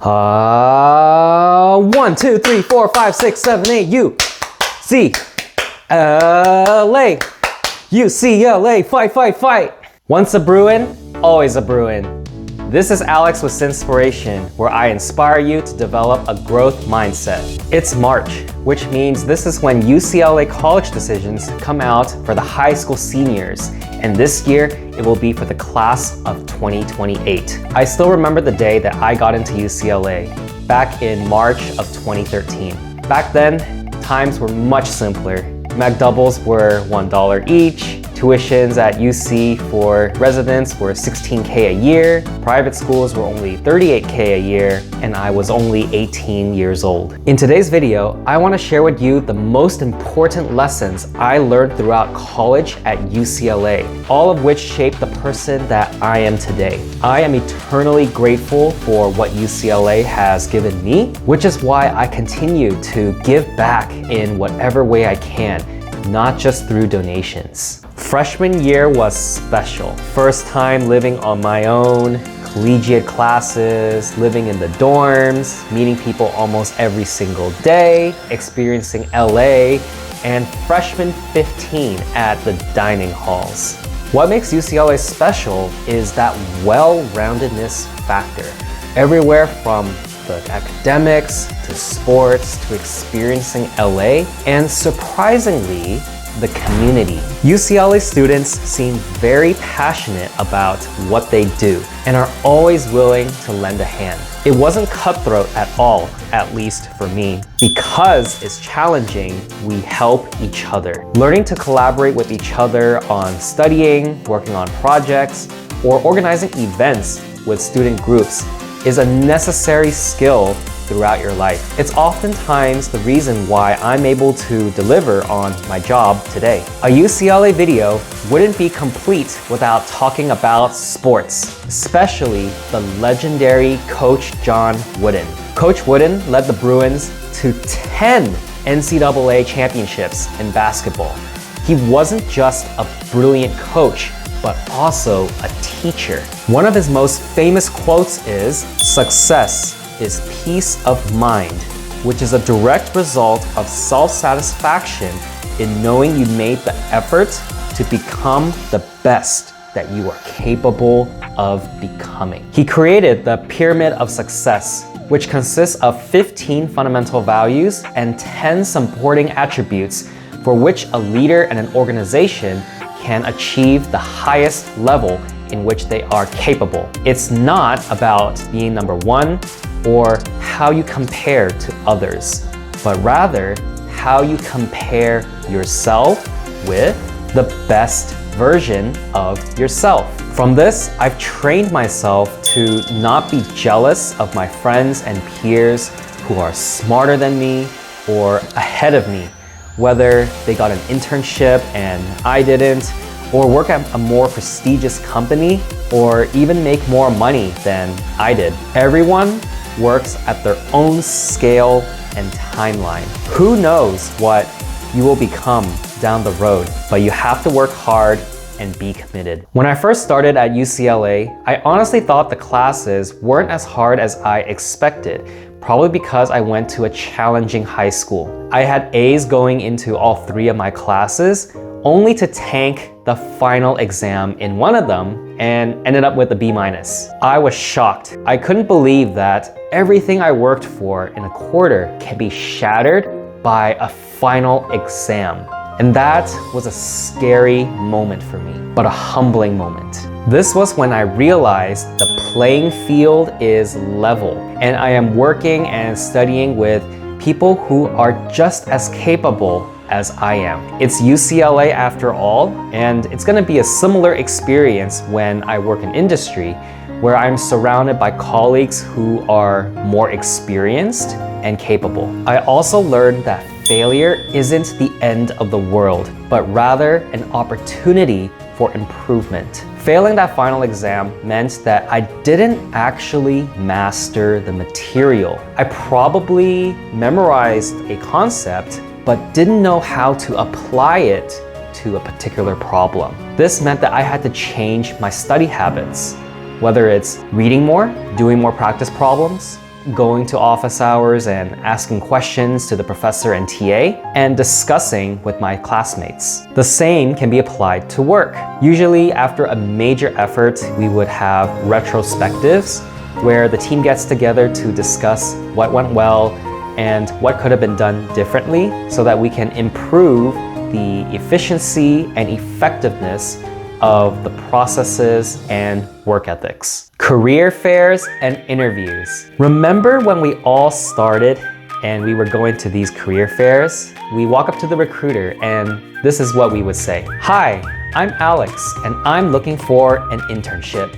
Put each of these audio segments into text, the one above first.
1, 2, 3, 4, 5, 6, 7, 8, UCLA. UCLA, fight, fight, fight. Once a Bruin, always a Bruin. This is Alex with Sinspiration, where I inspire you to develop a growth mindset. It's March, which means this is when UCLA college decisions come out for the high school seniors. And this year, it will be for the class of 2028. I still remember the day that I got into UCLA, back in March of 2013. Back then, times were much simpler. McDoubles were $1 each. Tuitions at UC for residents were $16K a year. Private schools were only $38K a year, and I was only 18 years old. In today's video, I want to share with you the most important lessons I learned throughout college at UCLA, all of which shaped the person that I am today. I am eternally grateful for what UCLA has given me, which is why I continue to give back in whatever way I can, not just through donations. Freshman year was special. First time living on my own, collegiate classes, living in the dorms, meeting people almost every single day, experiencing LA, and freshman 15 at the dining halls. What makes UCLA special is that well-roundedness factor. Everywhere from the academics, to sports, to experiencing LA, and surprisingly, the community. UCLA students seem very passionate about what they do and are always willing to lend a hand. It wasn't cutthroat at all, at least for me. Because it's challenging, we help each other. Learning to collaborate with each other on studying, working on projects, or organizing events with student groups is a necessary skill throughout your life. It's oftentimes the reason why I'm able to deliver on my job today. A UCLA video wouldn't be complete without talking about sports, especially the legendary Coach John Wooden. Coach Wooden led the Bruins to 10 NCAA championships in basketball. He wasn't just a brilliant coach, but also a teacher. One of his most famous quotes is, "Success is peace of mind," which is a direct result of self-satisfaction in knowing you made the effort to become the best that you are capable of becoming. He created the pyramid of success, which consists of 15 fundamental values and 10 supporting attributes for which a leader and an organization can achieve the highest level in which they are capable. It's not about being number one or how you compare to others, but rather how you compare yourself with the best version of yourself. From this, I've trained myself to not be jealous of my friends and peers who are smarter than me or ahead of me, whether they got an internship and I didn't, or work at a more prestigious company, or even make more money than I did. Everyone works at their own scale and timeline. Who knows what you will become down the road, but you have to work hard and be committed. When I first started at UCLA, I honestly thought the classes weren't as hard as I expected, probably because I went to a challenging high school. I had A's going into all 3 of my classes, only to tank the final exam in one of them and ended up with a B-. I was shocked. I couldn't believe that everything I worked for in a quarter can be shattered by a final exam. And that was a scary moment for me, but a humbling moment. This was when I realized the playing field is level, and I am working and studying with people who are just as capable as I am. It's UCLA after all, and it's gonna be a similar experience when I work in industry, where I'm surrounded by colleagues who are more experienced and capable. I also learned that failure isn't the end of the world, but rather an opportunity for improvement. Failing that final exam meant that I didn't actually master the material. I probably memorized a concept, but didn't know how to apply it to a particular problem. This meant that I had to change my study habits, whether it's reading more, doing more practice problems, going to office hours and asking questions to the professor and TA, and discussing with my classmates. The same can be applied to work. Usually after a major effort, we would have retrospectives where the team gets together to discuss what went well and what could have been done differently so that we can improve the efficiency and effectiveness of the processes and work ethics. Career fairs and interviews. Remember when we all started and we were going to these career fairs? We walk up to the recruiter and this is what we would say. Hi, I'm Alex and I'm looking for an internship.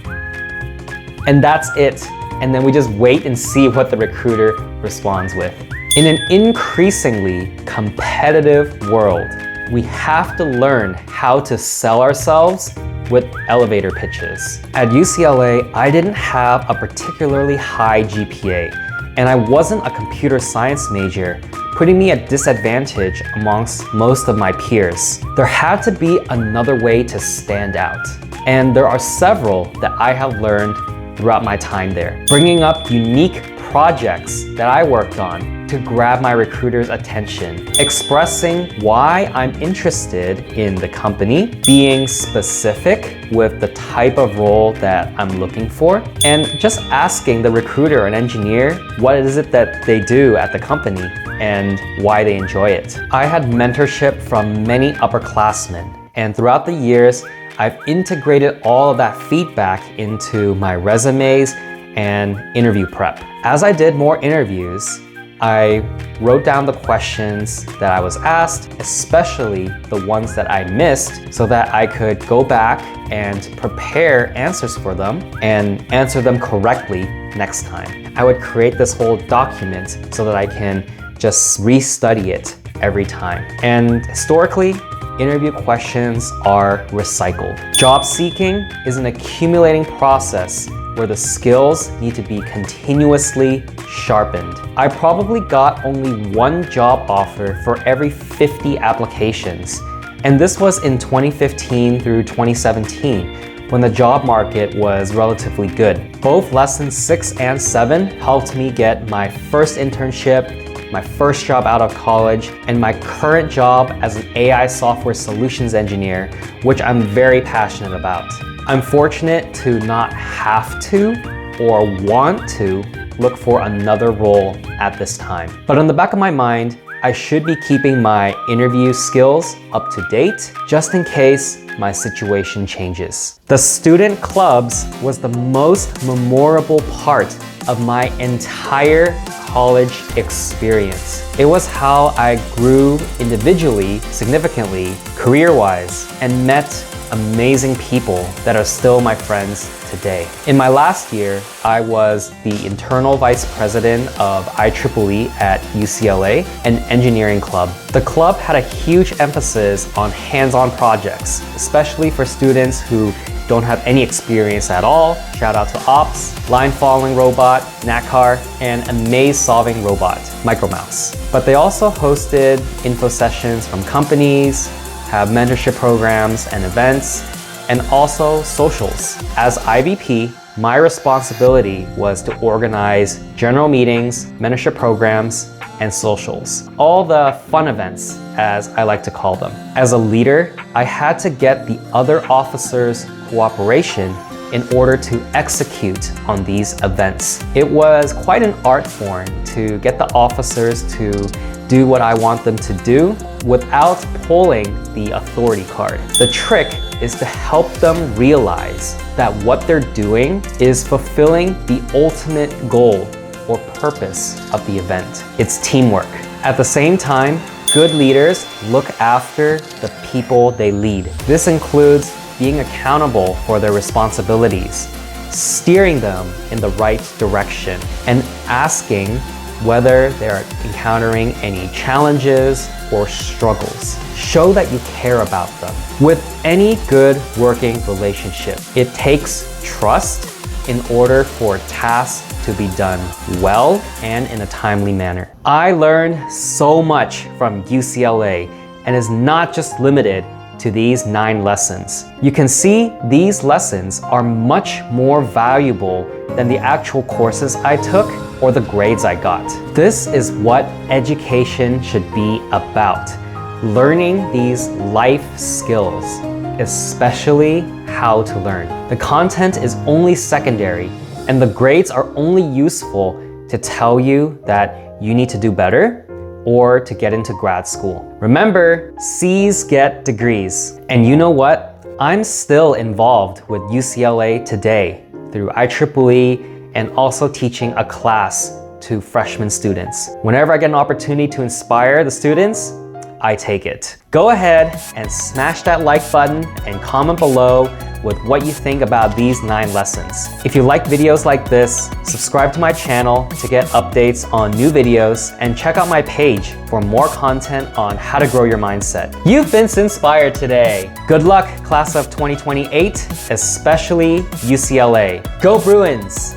And that's it. And then we just wait and see what the recruiter responds with. In an increasingly competitive world, we have to learn how to sell ourselves with elevator pitches. At UCLA, I didn't have a particularly high GPA, and I wasn't a computer science major, putting me at disadvantage amongst most of my peers. There had to be another way to stand out, and there are several that I have learned throughout my time there. Bringing up unique projects that I worked on to grab my recruiter's attention, expressing why I'm interested in the company, being specific with the type of role that I'm looking for, and just asking the recruiter and engineer what is it that they do at the company and why they enjoy it. I had mentorship from many upperclassmen, and throughout the years, I've integrated all of that feedback into my resumes and interview prep. As I did more interviews, I wrote down the questions that I was asked, especially the ones that I missed, so that I could go back and prepare answers for them and answer them correctly next time. I would create this whole document so that I can just restudy it every time. And historically, interview questions are recycled. Job seeking is an accumulating process where the skills need to be continuously sharpened. I probably got only one job offer for every 50 applications, and this was in 2015 through 2017 when the job market was relatively good. Both lessons 6 and 7 helped me get my first internship, my first job out of college, and my current job as an AI software solutions engineer, which I'm very passionate about. I'm fortunate to not have to or want to look for another role at this time. But on the back of my mind, I should be keeping my interview skills up to date just in case my situation changes. The student clubs was the most memorable part of my entire college experience. It was how I grew individually, significantly, career-wise, and met amazing people that are still my friends today. In my last year, I was the internal vice president of IEEE at UCLA, an engineering club. The club had a huge emphasis on hands-on projects, especially for students who don't have any experience at all. Shout out to Ops, line following robot, NACAR, and a maze solving robot, Micromouse. But they also hosted info sessions from companies, have mentorship programs and events, and also socials. As IVP, my responsibility was to organize general meetings, mentorship programs, and socials. All the fun events, as I like to call them. As a leader, I had to get the other officers' cooperation in order to execute on these events. It was quite an art form to get the officers to do what I want them to do without pulling the authority card. The trick is to help them realize that what they're doing is fulfilling the ultimate goal or purpose of the event. It's teamwork. At the same time, good leaders look after the people they lead. This includes being accountable for their responsibilities, steering them in the right direction, and asking whether they're encountering any challenges or struggles. Show that you care about them. With any good working relationship, it takes trust in order for tasks to be done well and in a timely manner. I learned so much from UCLA, and is not just limited to these 9 lessons. You can see these lessons are much more valuable than the actual courses I took or the grades I got. This is what education should be about. Learning these life skills, especially how to learn. The content is only secondary, and the grades are only useful to tell you that you need to do better or to get into grad school. Remember, C's get degrees. And you know what? I'm still involved with UCLA today through IEEE and also teaching a class to freshman students. Whenever I get an opportunity to inspire the students, I take it. Go ahead and smash that like button and comment below with what you think about these 9 lessons. If you like videos like this, subscribe to my channel to get updates on new videos and check out my page for more content on how to grow your mindset. You've been inspired today. Good luck, class of 2028, especially UCLA. Go Bruins!